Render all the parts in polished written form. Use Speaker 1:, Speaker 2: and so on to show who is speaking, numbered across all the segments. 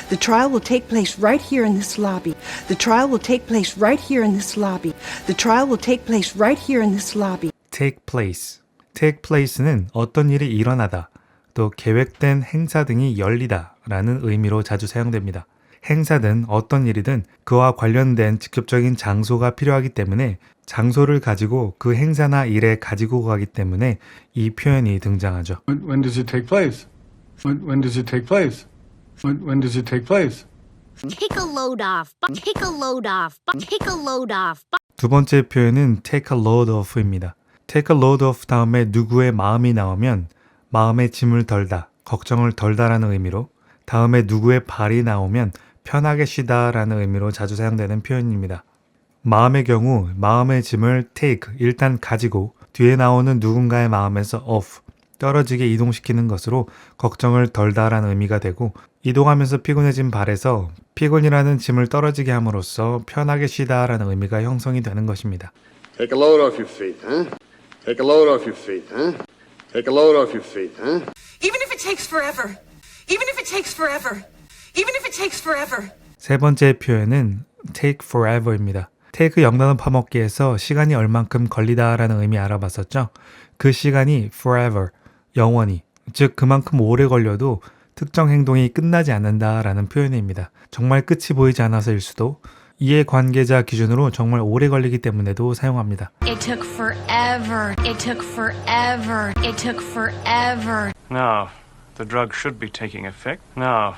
Speaker 1: The trial will take place right here in this lobby. The trial will take place right here in this lobby. The trial will take place right here in this lobby.
Speaker 2: take place. take place는 어떤 일이 일어나다, 또 계획된 행사 등이 열리다 라는 의미로 자주 사용됩니다. 행사든 어떤 일이든 그와 관련된 직접적인 장소가 필요하기 때문에 장소를 가지고 그 행사나 일에 가지고 가기 때문에 이 표현이 등장하죠.
Speaker 3: When does it take place? When does it take place? When does it take place?
Speaker 4: Take a load off. Take a load off. Take a load off.
Speaker 2: 두 번째 표현은 take a load off입니다. take a load off 다음에 누구의 마음이 나오면 마음의 짐을 덜다, 걱정을 덜다라는 의미로, 다음에 누구의 발이 나오면 편하게 쉬다 라는 의미로 자주 사용되는 표현입니다. 마음의 경우 마음의 짐을 take, 일단 가지고 뒤에 나오는 누군가의 마음에서 off, 떨어지게 이동시키는 것으로 걱정을 덜다 라는 의미가 되고, 이동하면서 피곤해진 발에서 피곤이라는 짐을 떨어지게 함으로써 편하게 쉬다 라는 의미가 형성이 되는 것입니다.
Speaker 5: Take a load off your feet, huh? Take a load off your feet, huh? Take a load off your feet, huh?
Speaker 1: Even if it takes forever. Even if it takes forever. Even if it takes forever.
Speaker 2: 세 번째 표현은 take forever입니다. take 영단어 파먹기에서 시간이 얼만큼 걸리다라는 의미 알아봤었죠. 그 시간이 forever, 영원히, 즉 그만큼 오래 걸려도 특정 행동이 끝나지 않는다라는 표현입니다. 정말 끝이 보이지 않아서일 수도, 이해관계자 기준으로 정말 오래 걸리기 때문에도 사용합니다.
Speaker 4: It took forever. It took forever. It took forever.
Speaker 6: No, the drug should be taking effect. No,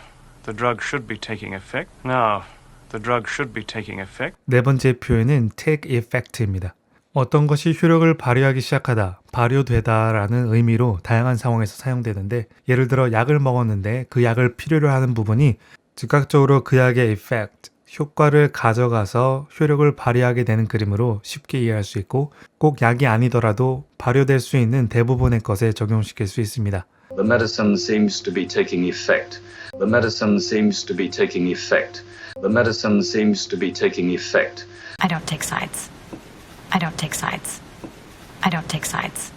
Speaker 6: the drug should be taking effect. No, the drug should be taking effect.
Speaker 2: 네 번째 표현은 take effect입니다. 어떤 것이 효력을 발휘하기 시작하다, 발효되다 라는 의미로 다양한 상황에서 사용되는데, 예를 들어 약을 먹었는데 그 약을 필요로 하는 부분이 즉각적으로 그 약의 effect, 효과를 가져가서 효력을 발휘하게 되는 그림으로 쉽게 이해할 수 있고, 꼭 약이 아니더라도 발효될 수 있는 대부분의 것에 적용시킬 수 있습니다.
Speaker 7: The medicine seems to be taking effect. The medicine seems to be taking effect. The medicine seems to be taking effect.
Speaker 8: I don't take sides. I don't take sides. I don't take sides.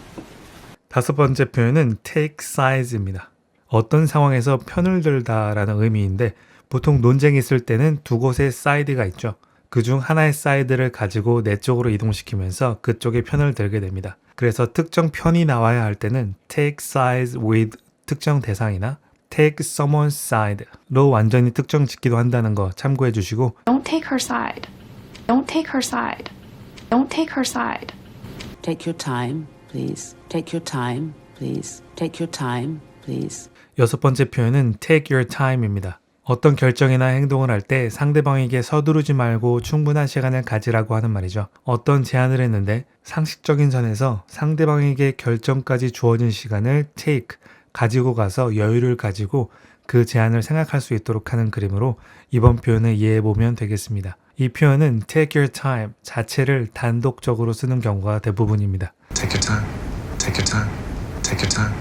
Speaker 2: 다섯 번째 표현은 take sides입니다. 어떤 상황에서 편을 들다라는 의미인데, 보통 논쟁이 있을 때는 두 곳의 사이드가 있죠. 그중 하나의 사이드를 가지고 내 쪽으로 이동시키면서 그쪽의 편을 들게 됩니다. 그래서 특정 편이 나와야 할 때는 take sides with 특정 대상이나 take someone's side로 완전히 특정 짓기도 한다는 거 참고해 주시고,
Speaker 9: Don't take her side. Don't take her side. Don't take her side.
Speaker 10: Take your time, please. Take your time, please. Take your time, please.
Speaker 2: 여섯 번째 표현은 take your time입니다. 어떤 결정이나 행동을 할 때 상대방에게 서두르지 말고 충분한 시간을 가지라고 하는 말이죠. 어떤 제안을 했는데 상식적인 선에서 상대방에게 결정까지 주어진 시간을 take, 가지고 가서 여유를 가지고 그 제안을 생각할 수 있도록 하는 그림으로 이번 표현을 이해해보면 되겠습니다. 이 표현은 take your time 자체를 단독적으로 쓰는 경우가 대부분입니다.
Speaker 11: Take your time. Take your time. Take your time.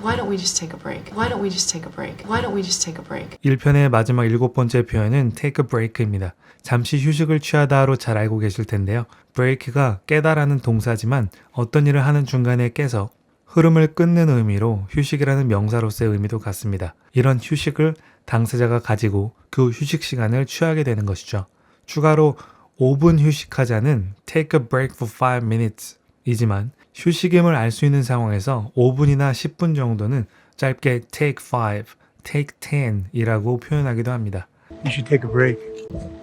Speaker 9: Why don't we just take a break? Why don't we just take a break? Why don't we just take a break?
Speaker 2: 1편의 마지막 일곱 번째 표현은 take a break입니다. 잠시 휴식을 취하다로 잘 알고 계실 텐데요. break가 깨다라는 동사지만 어떤 일을 하는 중간에 깨서 흐름을 끊는 의미로 휴식이라는 명사로서의 의미도 같습니다. 이런 휴식을 당사자가 가지고 그 휴식 시간을 취하게 되는 것이죠. 추가로 5분 휴식하자는 take a break for 5 minutes 이지만 휴식임을 알 수 있는 상황에서 5분이나 10분 정도는 짧게 take 5, take 10 이라고 표현하기도 합니다.
Speaker 3: You should take a break.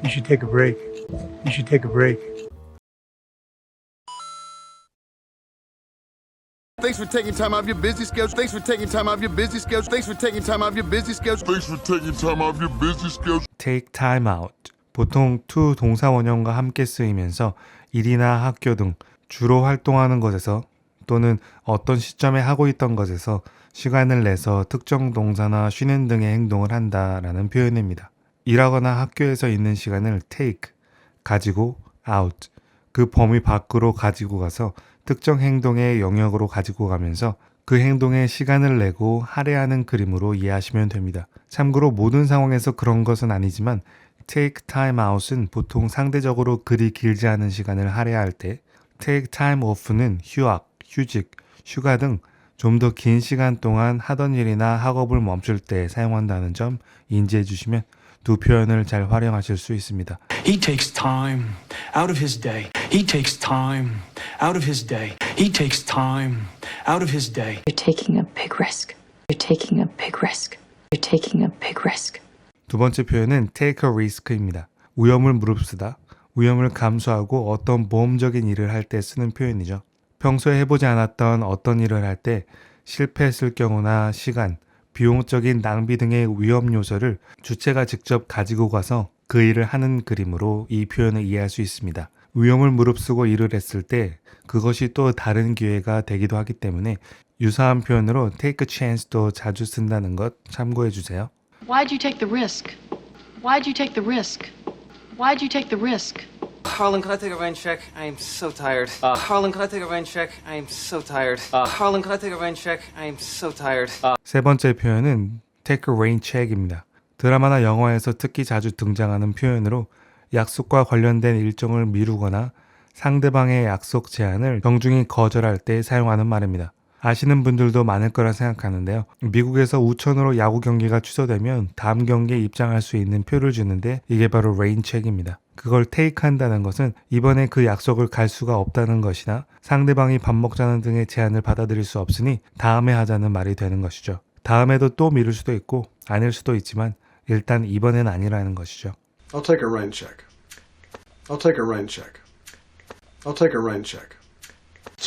Speaker 3: You should take a break. You should take a break.
Speaker 5: Thanks for taking time out of your busy schedule. Thanks for taking time out of your busy schedule. Thanks for taking time out of your busy schedule. Thanks for taking time out of your busy schedule.
Speaker 2: take time out. 보통 to 동사 원형과 함께 쓰이면서 일이나 학교 등 주로 활동하는 것에서 또는 어떤 시점에 하고 있던 것에서 시간을 내서 특정 동사나 쉬는 등의 행동을 한다라는 표현입니다. 일하거나 학교에서 있는 시간을 take, 가지고 out, 그 범위 밖으로 가지고 가서 특정 행동의 영역으로 가지고 가면서 그 행동에 시간을 내고 할애하는 그림으로 이해하시면 됩니다. 참고로 모든 상황에서 그런 것은 아니지만 take time out은 보통 상대적으로 그리 길지 않은 시간을 할애할 때, take time off는 휴학, 휴직, 휴가 등 좀 더 긴 시간 동안 하던 일이나 학업을 멈출 때 사용한다는 점 인지해 주시면 두 표현을 잘 활용하실 수 있습니다.
Speaker 12: He takes time out of his day. He takes time out of his day. He takes time out of his day.
Speaker 9: You're taking a big risk. You're taking a big risk. You're taking a big risk.
Speaker 2: 두 번째 표현은 take a risk입니다. 위험을 무릅쓰다, 위험을 감수하고 어떤 모험적인 일을 할 때 쓰는 표현이죠. 평소에 해보지 않았던 어떤 일을 할 때 실패했을 경우나 시간, 비용적인 낭비 등의 위험 요소를 주체가 직접 가지고 가서 그 일을 하는 그림으로 이 표현을 이해할 수 있습니다. 위험을 무릅쓰고 일을 했을 때 그것이 또 다른 기회가 되기도 하기 때문에 유사한 표현으로 take a chance도 자주 쓴다는 것 참고해 주세요.
Speaker 13: Why'd you take the risk? Why'd you take the risk? Why'd you take the risk?
Speaker 14: Harlan, can I take a rain check? I am so tired. Harlan, can I take a rain check? I am so tired. Harlan, can I take a rain check? I am so tired.
Speaker 2: 세 번째 표현은 take a rain check입니다. 드라마나 영화에서 특히 자주 등장하는 표현으로 약속과 관련된 일정을 미루거나 상대방의 약속 제안을 정중히 거절할 때 사용하는 말입니다. 아시는 분들도 많을 거라 생각하는데요. 미국에서 우천으로 야구 경기가 취소되면 다음 경기에 입장할 수 있는 표를 주는데 이게 바로 rain check입니다. 그걸 take 한다는 것은 이번에 그 약속을 갈 수가 없다는 것이나 상대방이 밥 먹자는 등의 제안을 받아들일 수 없으니 다음에 하자는 말이 되는 것이죠. 다음에도 또 미룰 수도 있고 아닐 수도 있지만 일단 이번엔 아니라는 것이죠.
Speaker 15: I'll take a rain check. I'll take a rain check. I'll take a rain check.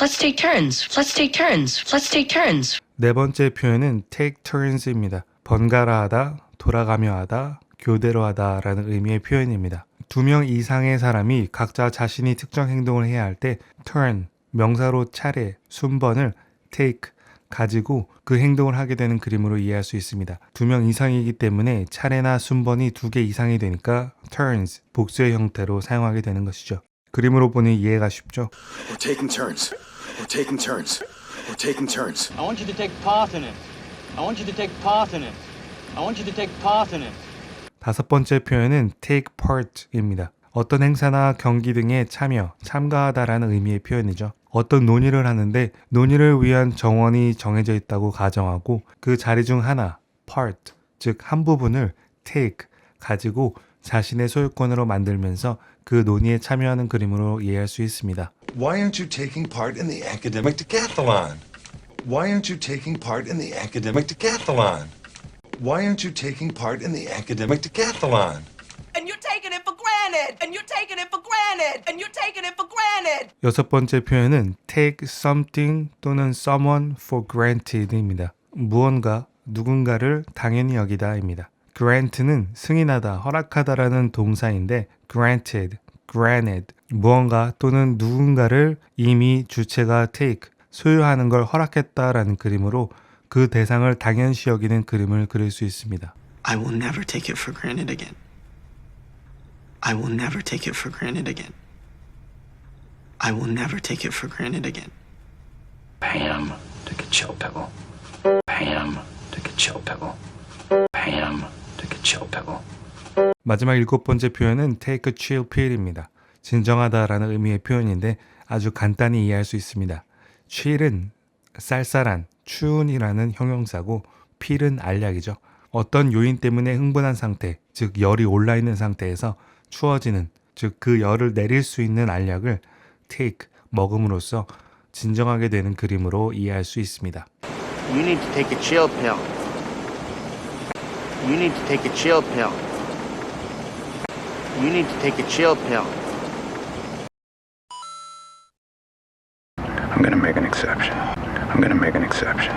Speaker 13: Let's take turns. Let's take turns. Let's take turns.
Speaker 2: 네 번째 표현은 take turns입니다. 번갈아 하다, 돌아가며 하다, 교대로 하다 라는 의미의 표현입니다. 2명 이상의 사람이 각자 자신이 특정 행동을 해야 할 때 turn, 명사로 차례, 순번을 take, 가지고 그 행동을 하게 되는 그림으로 이해할 수 있습니다. 2명 이상이기 때문에 차례나 순번이 2개 이상이 되니까 turns, 복수의 형태로 사용하게 되는 것이죠. 그림으로 보니 이해가 쉽죠?
Speaker 16: We're taking turns. We're taking turns. We're taking turns.
Speaker 17: I want you to take part in it. I want you to take part in it. I want you to take part in it.
Speaker 2: 다섯 번째 표현은 take part입니다. 어떤 행사나 경기 등에 참가하다라는 의미의 표현이죠. 어떤 논의를 하는데 논의를 위한 정원이 정해져 있다고 가정하고 그 자리 중 하나, part, 즉 한 부분을 take, 가지고 자신의 소유권으로 만들면서 그 논의에 참여하는 그림으로 이해할 수 있습니다.
Speaker 18: Why aren't you taking part in the academic decathlon? Why aren't you taking part in the academic decathlon? Why aren't you taking part in the academic decathlon?
Speaker 19: And you're taking it for granted. And you're taking it for granted. And you're taking it for granted.
Speaker 2: 여섯 번째 표현은 take something 또는 someone for granted입니다. 무언가, 누군가를 당연히 여기다입니다. grant는 승인하다, 허락하다라는 동사인데 granted, granted, 무언가 또는 누군가를 이미 주체가 take, 소유하는 걸 허락했다라는 그림으로 그 대상을 당연시 여기는 그림을 그릴 수 있습니다.
Speaker 20: I will never take it for granted again. I will never take it for granted again. I will never take it for granted again.
Speaker 7: Pam took a chill pill. Pam took a chill pill. Pam took a chill pill.
Speaker 2: 마지막 일곱 번째 표현은 take a chill pill입니다. 진정하다라는 의미의 표현인데 아주 간단히 이해할 수 있습니다. chill은 쌀쌀한, 추운이라는 형용사고 pill은 알약이죠. 어떤 요인 때문에 흥분한 상태, 즉 열이 올라있는 상태에서 추워지는, 즉 그 열을 내릴 수 있는 알약을 take, 먹음으로써 진정하게 되는 그림으로 이해할 수 있습니다.
Speaker 21: You need to take a chill pill. You need to take a chill pill. You need to take a chill pill.
Speaker 11: I'm gonna make an exception. I'm gonna make an exception.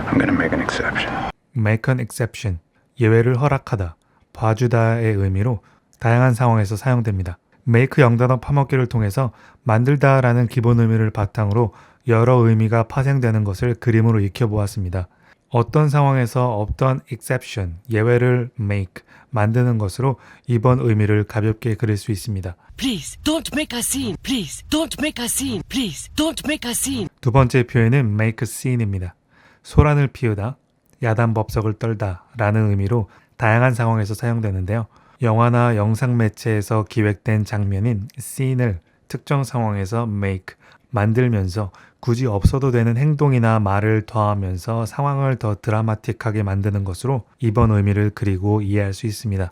Speaker 11: I'm gonna make an exception.
Speaker 2: make an exception, 예외를 허락하다, 봐주다의 의미로 다양한 상황에서 사용됩니다. make 영단어 파먹기를 통해서 만들다라는 기본 의미를 바탕으로 여러 의미가 파생되는 것을 그림으로 익혀보았습니다. 어떤 상황에서 어떤 exception, 예외를 make, 만드는 것으로 이번 의미를 가볍게 그릴 수 있습니다.
Speaker 22: Please, don't make a scene. Please, don't make a scene. Please, don't make a scene.
Speaker 2: 두 번째 표현은 make a scene입니다. 소란을 피우다, 야단법석을 떨다 라는 의미로 다양한 상황에서 사용되는데요. 영화나 영상 매체에서 기획된 장면인 scene을 특정 상황에서 make, 만들면서 굳이 없어도 되는 행동이나 말을 더하면서 상황을 더 드라마틱하게 만드는 것으로 이번 의미를 그리고 이해할 수 있습니다.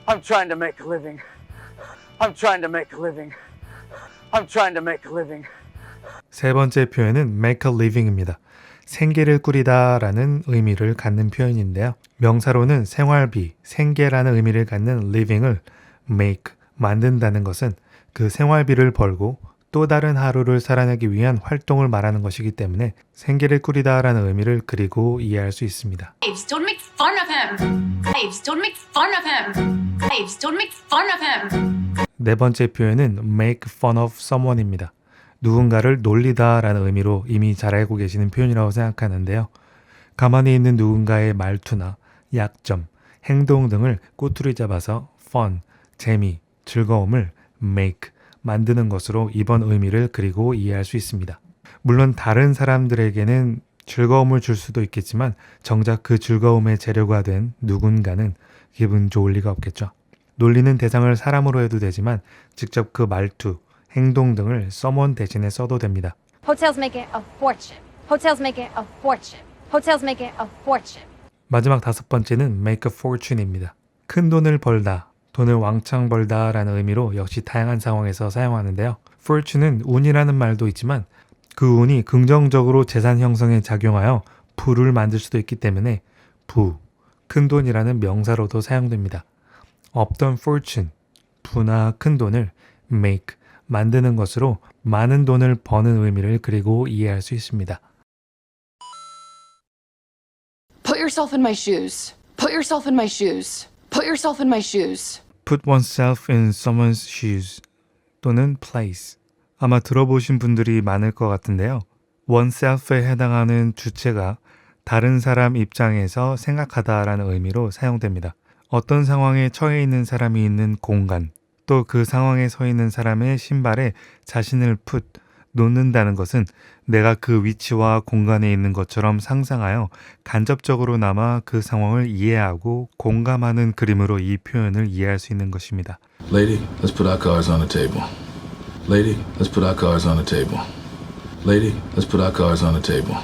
Speaker 17: I'm trying to make a living. I'm trying to make a living. I'm trying to make a living.
Speaker 2: 세 번째 표현은 make a living입니다. 생계를 꾸리다 라는 의미를 갖는 표현인데요. 명사로는 생활비, 생계라는 의미를 갖는 living을 make, 만든다는 것은 그 생활비를 벌고 또 다른 하루를 살아내기 위한 활동을 말하는 것이기 때문에 생계를 꾸리다 라는 의미를 그리고 이해할 수 있습니다.
Speaker 8: Babes, don't make fun of him. Babes, don't make fun of him. Babes, don't make fun of him.
Speaker 2: 네 번째 표현은 make fun of someone입니다. 누군가를 놀리다 라는 의미로 이미 잘 알고 계시는 표현이라고 생각하는데요. 가만히 있는 누군가의 말투나 약점, 행동 등을 꼬투리 잡아서 fun, 재미, 즐거움을 make, 만드는 것으로 이번 의미를 그리고 이해할 수 있습니다. 물론 다른 사람들에게는 즐거움을 줄 수도 있겠지만 정작 그 즐거움의 재료가 된 누군가는 기분 좋을 리가 없겠죠. 놀리는 대상을 사람으로 해도 되지만 직접 그 말투, 행동 등을 someone 대신에 써도 됩니다.
Speaker 1: Hotels make it a fortune. Hotels make it a fortune. Hotels make it a fortune.
Speaker 2: 마지막 다섯 번째는 make a fortune입니다. 큰 돈을 벌다, 돈을 왕창 벌다 라는 의미로 역시 다양한 상황에서 사용하는데요. fortune은 운이라는 말도 있지만 그 운이 긍정적으로 재산 형성에 작용하여 부를 만들 수도 있기 때문에 부, 큰 돈이라는 명사로도 사용됩니다. 없던 fortune, 부나 큰 돈을 make, 만드는 것으로 많은 돈을 버는 의미를 그리고 이해할 수 있습니다.
Speaker 13: Put yourself in my shoes. Put yourself in my shoes. Put yourself in my shoes.
Speaker 2: Put oneself in someone's shoes 또는 place. 아마 들어보신 분들이 많을 것 같은데요. oneself에 해당하는 주체가 다른 사람 입장에서 생각하다라는 의미로 사용됩니다. 어떤 상황에 처해 있는 사람이 있는 공간, 또 그 상황에 서 있는 사람의 신발에 자신을 put, 놓는다는 것은 내가 그 위치와 공간에 있는 것처럼 상상하여 간접적으로나마 그 상황을 이해하고 공감하는 그림으로 이 표현을 이해할 수 있는 것입니다.
Speaker 4: Lady, let's put our cards on the table. Lady, let's put our cards on the table. Lady, let's put our cards on the table.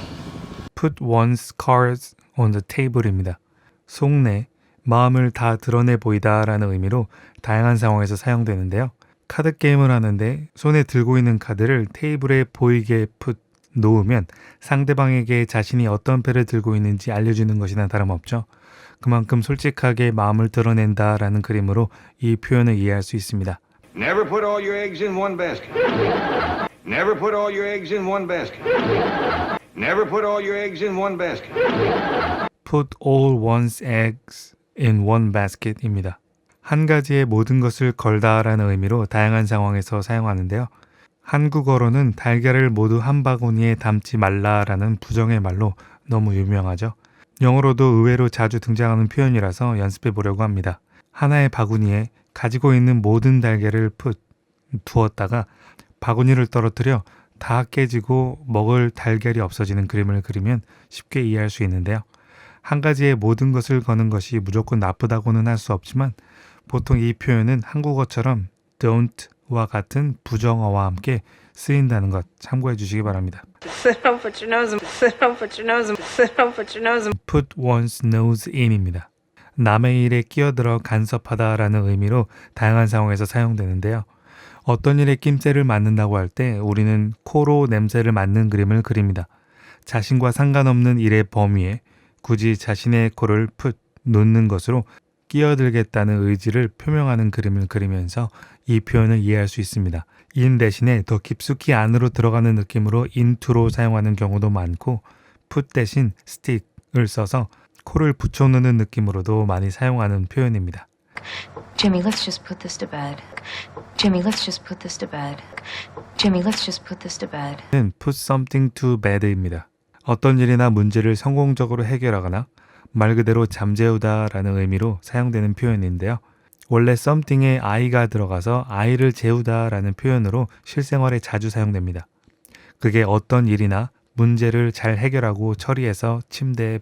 Speaker 2: Put one's cards on the table입니다. 속내, 마음을 다 드러내 보이다 라는 의미로 다양한 상황에서 사용되는데요. 카드 게임을 하는데 손에 들고 있는 카드를 테이블에 보이게 put, 놓으면 상대방에게 자신이 어떤 패를 들고 있는지 알려주는 것이나 다름없죠. 그만큼 솔직하게 마음을 드러낸다 라는 그림으로 이 표현을 이해할 수 있습니다.
Speaker 23: Never put all your eggs in one basket. Never put all your eggs in one basket. Never put all your eggs in one basket.
Speaker 2: Put all one's eggs in one basket입니다. 한 가지에 모든 것을 걸다라는 의미로 다양한 상황에서 사용하는데요. 한국어로는 달걀을 모두 한 바구니에 담지 말라라는 부정의 말로 너무 유명하죠. 영어로도 의외로 자주 등장하는 표현이라서 연습해 보려고 합니다. 하나의 바구니에 가지고 있는 모든 달걀을 두었다가 바구니를 떨어뜨려 다 깨지고 먹을 달걀이 없어지는 그림을 그리면 쉽게 이해할 수 있는데요. 한 가지에 모든 것을 거는 것이 무조건 나쁘다고는 할 수 없지만 보통 이 표현은 한국어처럼 don't와 같은 부정어와 함께 쓰인다는 것 참고해 주시기 바랍니다. Put one's nose in입니다. 남의 일에 끼어들어 간섭하다라는 의미로 다양한 상황에서 사용되는데요. 어떤 일에 낌새를 맡는다고 할 때 우리는 코로 냄새를 맡는 그림을 그립니다. 자신과 상관없는 일의 범위에 굳이 자신의 코를 놓는 것으로 끼어들겠다는 의지를 표명하는 그림을 그리면서 이 표현을 이해할 수 있습니다. in 대신에 더 깊숙이 안으로 들어가는 느낌으로 into로 사용하는 경우도 많고 put 대신 stick을 써서 코를 붙여놓는 느낌으로도 많이 사용하는 표현입니다.
Speaker 8: Jimmy, let's just put this to bed. Jimmy, let's just put this to bed. Jimmy, let's just put this to bed.
Speaker 2: 는 put something to bed입니다. 어떤 일이나 문제를 성공적으로 해결하거나 말 그대로 잠재우다라는 의미로 사용되는 표현인데요. 원래 something에 I가 들어가서 I를 재우다라는 표현으로 실생활에 자주 사용됩니다. 그게 어떤 일이나 문제를 잘 해결하고 처리해서 침대에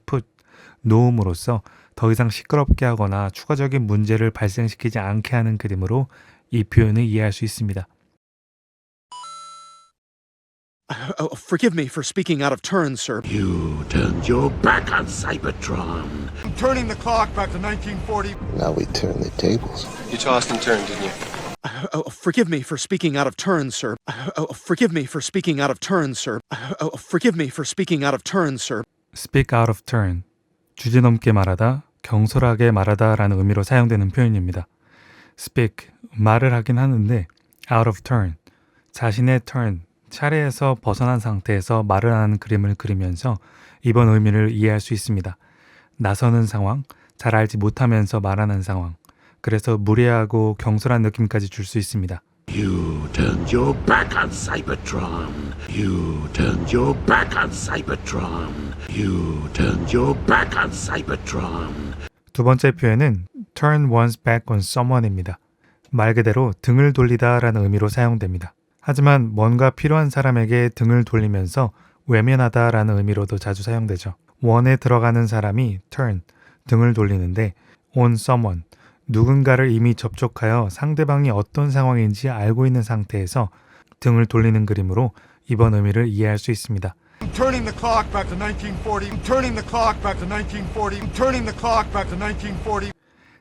Speaker 2: 놓음으로써 더 이상 시끄럽게 하거나 추가적인 문제를 발생시키지 않게 하는 그림으로 이 표현을 이해할 수 있습니다.
Speaker 3: Forgive me for speaking out of turn, sir.
Speaker 6: You turned your back on Cybertron.
Speaker 15: I'm turning the clock back to 1940.
Speaker 6: Now we turn the tables.
Speaker 10: You tossed and turned, didn't you?
Speaker 3: Forgive me for speaking out of turn, sir. Forgive me for speaking out of turn, sir. Forgive me for speaking out of turn, sir.
Speaker 2: speak out of turn, 주제넘게 말하다, 경솔하게 말하다 라는 의미로 사용되는 표현입니다. speak, 말을 하긴 하는데 out of turn, 자신의 turn, 차례에서 벗어난 상태에서 말을 하는 그림을 그리면서 이번 의미를 이해할 수 있습니다. 나서는 상황, 잘 알지 못하면서 말하는 상황, 그래서 무례하고 경솔한 느낌까지 줄 수 있습니다.
Speaker 6: You turned your back on Cybertron. You turned your back on Cybertron. You turned your back on Cybertron.
Speaker 2: 두 번째 표현은 turn one's back on someone입니다. 말 그대로 등을 돌리다 라는 의미로 사용됩니다. 하지만 뭔가 필요한 사람에게 등을 돌리면서 외면하다 라는 의미로도 자주 사용되죠. one에 들어가는 사람이 turn, 등을 돌리는데 on someone, 누군가를 이미 접촉하여 상대방이 어떤 상황인지 알고 있는 상태에서 등을 돌리는 그림으로 이번 의미를 이해할 수 있습니다.
Speaker 15: I'm turning the clock back to 1940. I'm turning the clock back to 1940. I'm turning the clock back to 1940.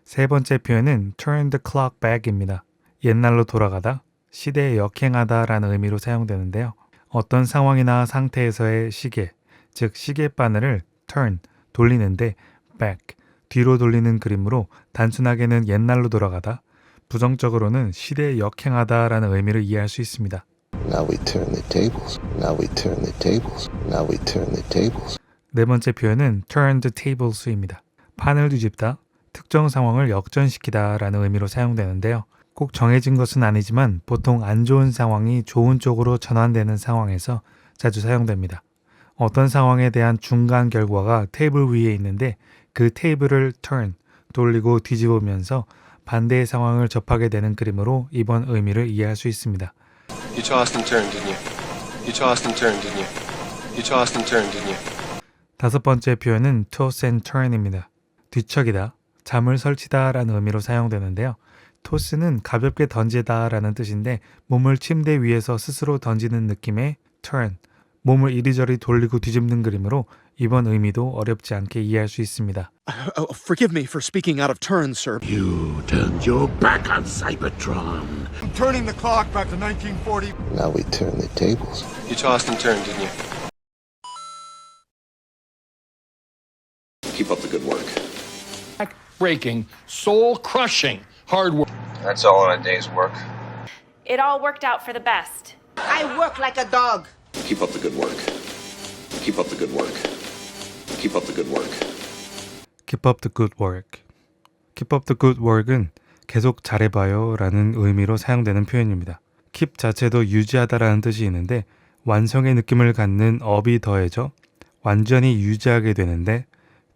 Speaker 2: 세 번째 표현은 turn the clock back입니다. 옛날로 돌아가다, 시대에 역행하다 라는 의미로 사용되는데요. 어떤 상황이나 상태에서의 시계, 즉 시계바늘을 turn, 돌리는데 back, 뒤로 돌리는 그림으로 단순하게는 옛날로 돌아가다, 부정적으로는 시대에 역행하다 라는 의미를 이해할 수 있습니다.
Speaker 6: Now we turn the tables. Now we turn the tables. Now we turn the tables.
Speaker 2: 네 번째 표현은 turn the tables입니다. 판을 뒤집다, 특정 상황을 역전시키다 라는 의미로 사용되는데요. 꼭 정해진 것은 아니지만 보통 안 좋은 상황이 좋은 쪽으로 전환되는 상황에서 자주 사용됩니다. 어떤 상황에 대한 중간 결과가 테이블 위에 있는데 그 테이블을 turn, 돌리고 뒤집으면서 반대의 상황을 접하게 되는 그림으로 이번 의미를 이해할 수 있습니다.
Speaker 10: You tossed and turned, didn't you? You tossed and turned, didn't you? You tossed and turned, didn't you?
Speaker 2: 다섯 번째 표현은 toss and turn입니다. 뒤척이다, 잠을 설치다 라는 의미로 사용되는데요. toss는 가볍게 던지다 라는 뜻인데 몸을 침대 위에서 스스로 던지는 느낌의 turn, 몸을 이리저리 돌리고 뒤집는 그림으로 이번 의미도 어렵지 않게 이해할 수 있습니다.
Speaker 3: Forgive me for speaking out of turn, sir.
Speaker 6: You turned your back on Cybertron.
Speaker 15: I'm turning the clock back to 1940.
Speaker 6: Now we turn the tables.
Speaker 10: You tossed and turned, didn't you?
Speaker 16: Keep up the good work.
Speaker 24: Breaking, soul-crushing, hard work.
Speaker 10: That's all in a day's work.
Speaker 25: It all worked out for the best.
Speaker 19: I work like a dog.
Speaker 16: Keep up the good work. Keep up the good work. Keep up the good work.
Speaker 2: Keep up the good work. Keep up the good work은 계속 잘해봐요 라는 의미로 사용되는 표현입니다. keep 자체도 유지하다라는 뜻이 있는데 완성의 느낌을 갖는 up이 더해져 완전히 유지하게 되는데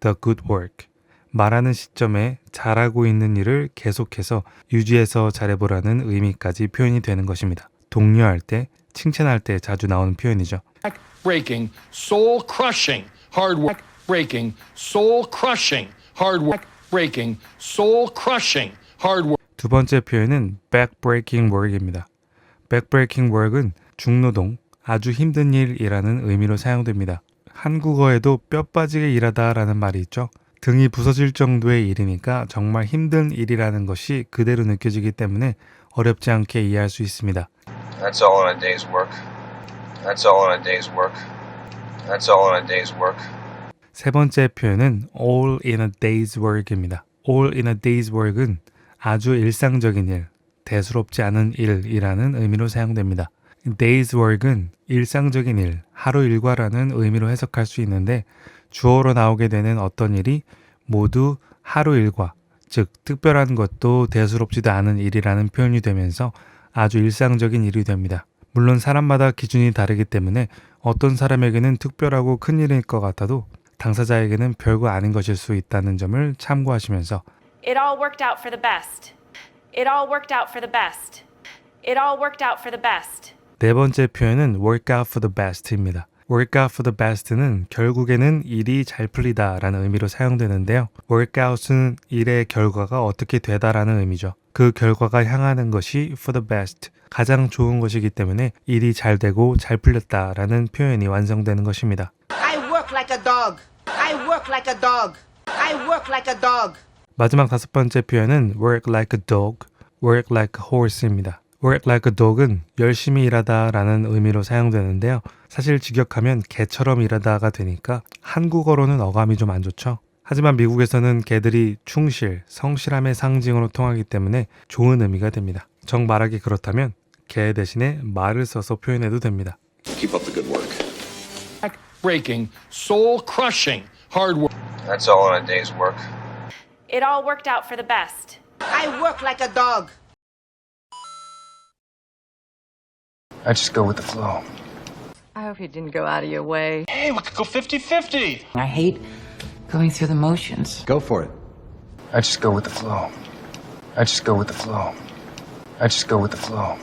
Speaker 2: the good work, 말하는 시점에 잘하고 있는 일을 계속해서 유지해서 잘해보라는 의미까지 표현이 되는 것입니다. 독려할 때, 칭찬할 때 자주 나오는 표현이죠.
Speaker 24: Breaking, soul-crushing, hard work. Breaking, soul-crushing, hard work. Breaking, soul-crushing, hard work.
Speaker 2: 두 번째 표현은 back-breaking work입니다. back-breaking work은 중노동, 아주 힘든 일이라는 의미로 사용됩니다. 한국어에도 뼈 빠지게 일하다 라는 말이 있죠. 등이 부서질 정도의 일이니까 정말 힘든 일이라는 것이 그대로 느껴지기 때문에 어렵지 않게 이해할 수 있습니다.
Speaker 10: That's all in a day's work. That's all in a day's work. That's all in a day's work.
Speaker 2: 세 번째 표현은 all in a day's work입니다. all in a day's work은 아주 일상적인 일, 대수롭지 않은 일이라는 의미로 사용됩니다. day's work은 일상적인 일, 하루 일과라는 의미로 해석할 수 있는데 주어로 나오게 되는 어떤 일이 모두 하루 일과, 즉 특별한 것도 대수롭지도 않은 일이라는 표현이 되면서 아주 일상적인 일이 됩니다. 물론 사람마다 기준이 다르기 때문에 어떤 사람에게는 특별하고 큰 일일 것 같아도 당사자에게는 별거 아닌 것일 수 있다는 점을 참고하시면서
Speaker 25: It all worked out for the best. It all worked out for the best. It all worked out for the best.
Speaker 2: 네 번째 표현은 work out for the best입니다. work out for the best는 결국에는 일이 잘 풀리다 라는 의미로 사용되는데요. work out은 일의 결과가 어떻게 되다라는 의미죠. 그 결과가 향하는 것이 for the best, 가장 좋은 것이기 때문에 일이 잘 되고 잘 풀렸다라는 표현이 완성되는 것입니다.
Speaker 21: I work like a dog. I work like a dog. I work like a dog.
Speaker 2: 마지막 5번째 표현은 work like a dog, work like a horse입니다. work like a dog은 열심히 일하다 라는 의미로 사용되는데요. 사실 직역하면 개처럼 일하다가 되니까 한국어로는 어감이 좀 안 좋죠. 하지만 미국에서는 개들이 충실, 성실함의 상징으로 통하기 때문에 좋은 의미가 됩니다. 정 말하기 그렇다면 개 대신에 말을 써서 표현해도 됩니다.
Speaker 16: Keep up the good work.
Speaker 24: Breaking, soul crushing, hard work.
Speaker 10: That's all in a day's work.
Speaker 25: It all worked out for the best.
Speaker 21: I work like a dog.
Speaker 10: I just go with the flow.
Speaker 5: I hope you didn't go out of your way.
Speaker 23: Hey, we could go 50-50.
Speaker 5: I hate going through the motions.
Speaker 15: Go for it.
Speaker 10: I just go with the flow. I just go with the flow. I just go with the flow.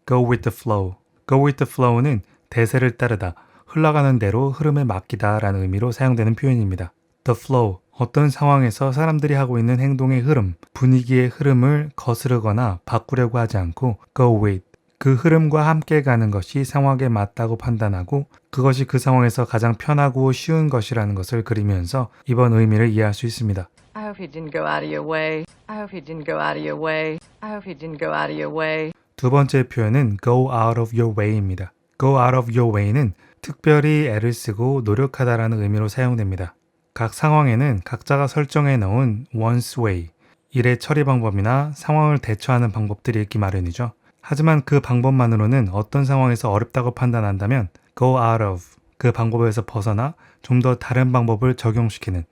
Speaker 2: Go with the flow. Go with the flow는 대세를 따르다, 흘러가는 대로 흐름에 맡기다 라는 의미로 사용되는 표현입니다. The flow, 어떤 상황에서 사람들이 하고 있는 행동의 흐름, 분위기의 흐름을 거스르거나 바꾸려고 하지 않고 go with, 그 흐름과 함께 가는 것이 상황에 맞다고 판단하고 그것이 그 상황에서 가장 편하고 쉬운 것이라는 것을 그리면서 이번 의미를 이해할 수 있습니다.
Speaker 5: I hope you didn't go out of your way. I hope you didn't go out of your way. I hope you didn't go out of your way.
Speaker 2: 두 번째 표현은 go out of your way입니다. go out of your way는 특별히 애를 쓰고 노력하다라는 의미로 사용됩니다. 각 상황에는 각자가 설정해 놓은 one's way, 일의 처리 방법이나 상황을 대처하는 방법들이 있기 마련이죠. 하지만 그 방법만으로는 어떤 상황에서 어렵다고 판단한다면 go out of, 그 방법에서 벗어나 좀 더 다른 방법을 적용시키는,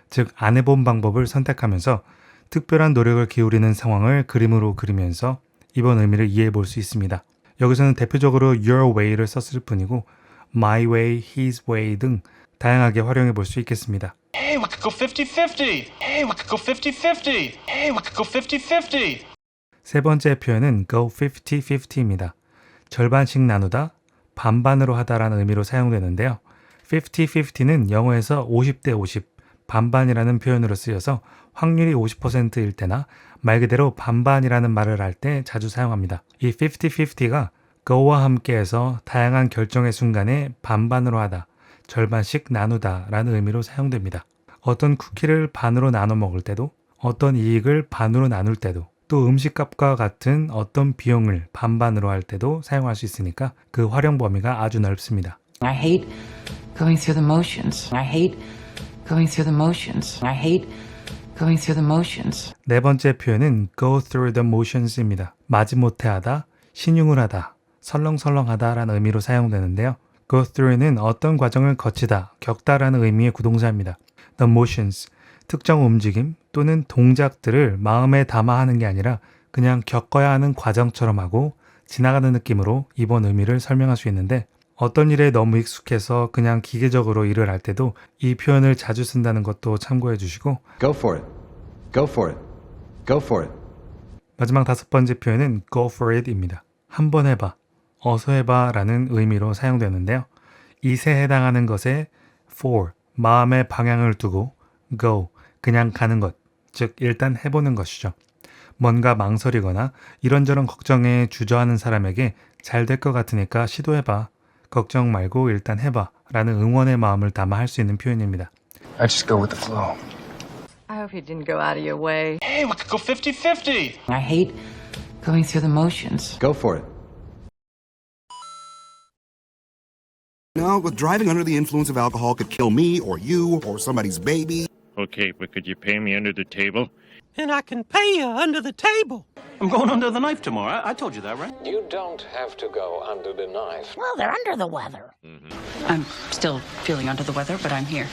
Speaker 2: 즉 안 해본 방법을 선택하면서 특별한 노력을 기울이는 상황을 그림으로 그리면서 이번 의미를 이해해 볼 수 있습니다. 여기서는 대표적으로 your way를 썼을 뿐이고 my way, his way 등 다양하게 활용해 볼 수 있겠습니다.
Speaker 23: Hey, we could go 50-50. Hey, we could go 50-50. Hey, we could go 50-50.
Speaker 2: 세 번째 표현은 go 50-50입니다. 절반씩 나누다, 반반으로 하다라는 의미로 사용되는데요. 50-50는 영어에서 50대 50, 반반이라는 표현으로 쓰여서 확률이 50%일 때나 말 그대로 반반이라는 말을 할 때 자주 사용합니다. 이 50-50가 go와 함께해서 다양한 결정의 순간에 반반으로 하다, 절반씩 나누다 라는 의미로 사용됩니다. 어떤 쿠키를 반으로 나눠 먹을 때도, 어떤 이익을 반으로 나눌 때도, 또 음식값과 같은 어떤 비용을 반반으로 할 때도 사용할 수 있으니까 그 활용 범위가 아주 넓습니다.
Speaker 5: I hate going through the motions. I hate going through the motions. I hate going through the motions.
Speaker 2: 네 번째 표현은 go through the motions입니다. 마지못해 하다, 신용을 하다, 설렁설렁하다 라는 의미로 사용되는데요. go through는 어떤 과정을 거치다, 겪다라는 의미의 구동사입니다. the motions, 특정 움직임 또는 동작들을 마음에 담아 하는 게 아니라 그냥 겪어야 하는 과정처럼 하고 지나가는 느낌으로 이번 의미를 설명할 수 있는데 어떤 일에 너무 익숙해서 그냥 기계적으로 일을 할 때도 이 표현을 자주 쓴다는 것도 참고해 주시고
Speaker 15: Go for it. Go for it. Go for it.
Speaker 2: 마지막 다섯 번째 표현은 go for it입니다. 한번 해봐, 어서 해봐 라는 의미로 사용되는데요. 이세 해당하는 것에 for, 마음의 방향을 두고 go, 그냥 가는 것, 즉 일단 해보는 것이죠. 뭔가 망설이거나 이런저런 걱정에 주저하는 사람에게 잘 될 것 같으니까 시도해봐, 걱정 말고 일단 해봐 라는 응원의 마음을 담아 할 수 있는 표현입니다.
Speaker 10: I just go with the flow.
Speaker 5: I hope you didn't go out of your way.
Speaker 23: Hey, we could go 50-50.
Speaker 5: I hate going through the motions.
Speaker 15: Go for it.
Speaker 9: No, with driving under the influence of alcohol could kill me or you or somebody's baby.
Speaker 12: Okay, but could you pay me under the table?
Speaker 14: And I can pay you under the table.
Speaker 23: I'm going under the knife tomorrow. I told you that, right?
Speaker 18: You don't have to go under the knife.
Speaker 14: Well, they're under the weather.
Speaker 26: I'm still feeling under the weather, but I'm here.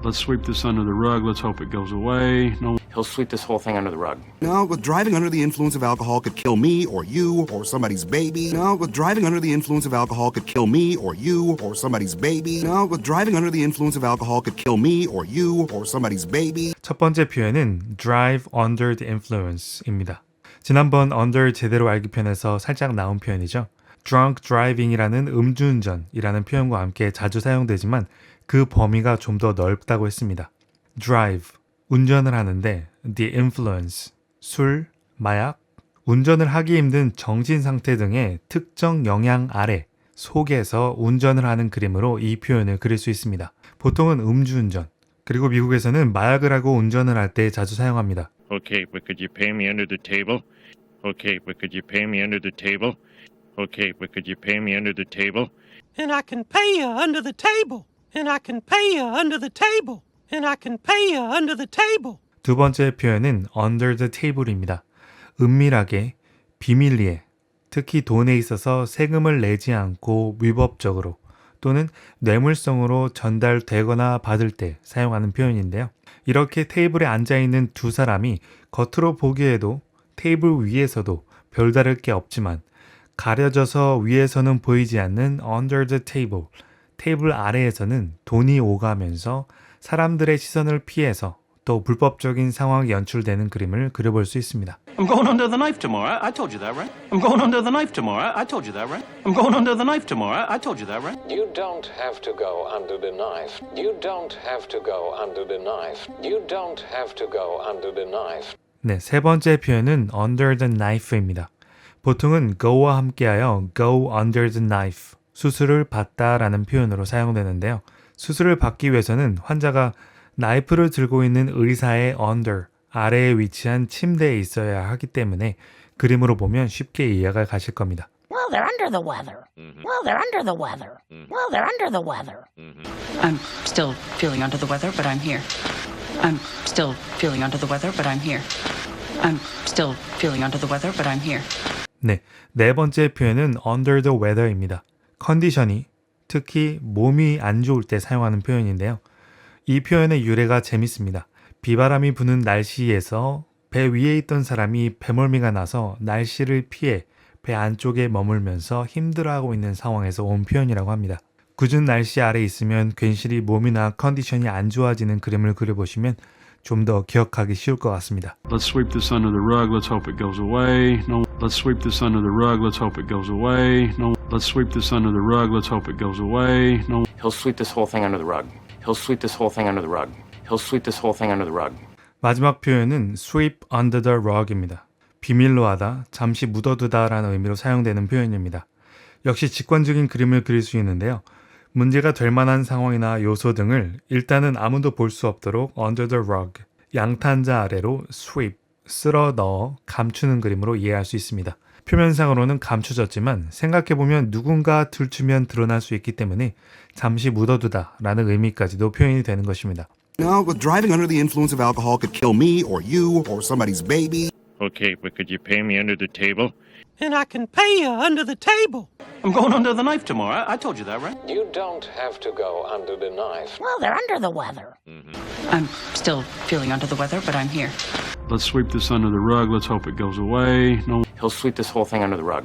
Speaker 27: Let's sweep this under the rug. Let's hope it goes away. No.
Speaker 12: He'll sweep this whole thing under the rug.
Speaker 9: No, with driving under the influence of alcohol could kill me or you or somebody's baby. No, with driving under the influence of alcohol could kill me or you or somebody's baby. No, with driving under the influence of alcohol could kill me or you or somebody's baby.
Speaker 2: 첫 번째 표현은 drive under the influence입니다. 지난번 under 제대로 알기 편에서 살짝 나온 표현이죠. drunk driving이라는 음주운전이라는 표현과 함께 자주 사용되지만 그 범위가 좀 더 넓다고 했습니다. drive, 운전을 하는데 the influence, 술, 마약, 운전을 하기 힘든 정신 상태 등의 특정 영향 아래 속에서 운전을 하는 그림으로 이 표현을 그릴 수 있습니다. 보통은 음주운전, 그리고 미국에서는 마약을 하고 운전을 할 때 자주 사용합니다.
Speaker 12: Okay, but could you pay me under the table? Okay, but could you pay me under the table? Okay, but could you pay me under the table?
Speaker 14: And I can pay you under the table. And I can pay you under the table. And I can pay you under the table.
Speaker 2: 두 번째 표현은 under the table입니다. 은밀하게, 비밀리에, 특히 돈에 있어서 세금을 내지 않고 위법적으로 또는 뇌물성으로 전달되거나 받을 때 사용하는 표현인데요. 이렇게 테이블에 앉아있는 두 사람이 겉으로 보기에도 테이블 위에서도 별다를 게 없지만 가려져서 위에서는 보이지 않는 under the table, 테이블 아래에서는 돈이 오가면서 사람들의 시선을 피해서 또 불법적인 상황이 연출되는 그림을 그려볼 수 있습니다.
Speaker 1: I'm going under the knife tomorrow. I told you that, right? I'm going under the knife tomorrow. I told you that, right? I'm going under the knife tomorrow. I told you that, right?
Speaker 18: You don't have to go under the knife. You don't have to go under the knife. You don't have to go under the knife.
Speaker 2: 네, 세 번째 표현은 under the knife입니다. 보통은 go와 함께하여 go under the knife, 수술을 받다라는 표현으로 사용되는데요. 수술을 받기 위해서는 환자가 나이프를 들고 있는 의사의 under, 아래에 위치한 침대에 있어야 하기 때문에 그림으로 보면 쉽게 이해가 가실 겁니다.
Speaker 14: Well, they're under the weather. Well, they're under the weather. Well, they're under the weather.
Speaker 26: I'm still feeling under the weather, but I'm here. I'm still feeling under the weather, but I'm here. I'm still feeling under the weather, but I'm here.
Speaker 2: 네, 네 번째 표현은 under the weather입니다. 컨디션이, 특히 몸이 안 좋을 때 사용하는 표현인데요. 이 표현의 유래가 재밌습니다. 비바람이 부는 날씨에서 배 위에 있던 사람이 배멀미가 나서 날씨를 피해 배 안쪽에 머물면서 힘들어하고 있는 상황에서 온 표현이라고 합니다. 궂은 날씨 아래 있으면 괜시리 몸이나 컨디션이 안 좋아지는 그림을 그려보시면 좀 더 기억하기 쉬울 것 같습니다.
Speaker 27: Let's sweep this under the rug. Let's hope it goes away. No. Let's sweep this under the rug. Let's hope it goes away. No. Let's sweep this under the rug. Let's hope it goes away. No.
Speaker 12: He'll sweep this whole thing under the rug. He'll sweep this whole thing under the rug. He'll sweep this whole thing under the rug.
Speaker 2: 마지막 표현은 sweep under the rug입니다. 비밀로 하다, 잠시 묻어두다라는 의미로 사용되는 표현입니다. 역시 직관적인 그림을 그릴 수 있는데요. 문제가 될 만한 상황이나 요소 등을 일단은 아무도 볼 수 없도록 under the rug, 양탄자 아래로 sweep, 쓸어 넣어 감추는 그림으로 이해할 수 있습니다. 표면상으로는 감추졌지만 생각해보면 누군가 들추면 드러날 수 있기 때문에 잠시 묻어두다라는 의미까지도 표현이 되는 것입니다.
Speaker 9: Now, with driving under the influence of alcohol could kill me or you or somebody's baby.
Speaker 12: Okay, but could you pay me under the table?
Speaker 14: And I can pay you under the table.
Speaker 1: I'm going under the knife tomorrow. I told you that, right?
Speaker 18: You don't have to go under the knife.
Speaker 14: Well, they're under the weather.
Speaker 26: I'm still feeling under the weather, but I'm here.
Speaker 27: Let's sweep this under the rug. Let's hope it goes away. No.
Speaker 12: He'll sweep this whole thing under the rug.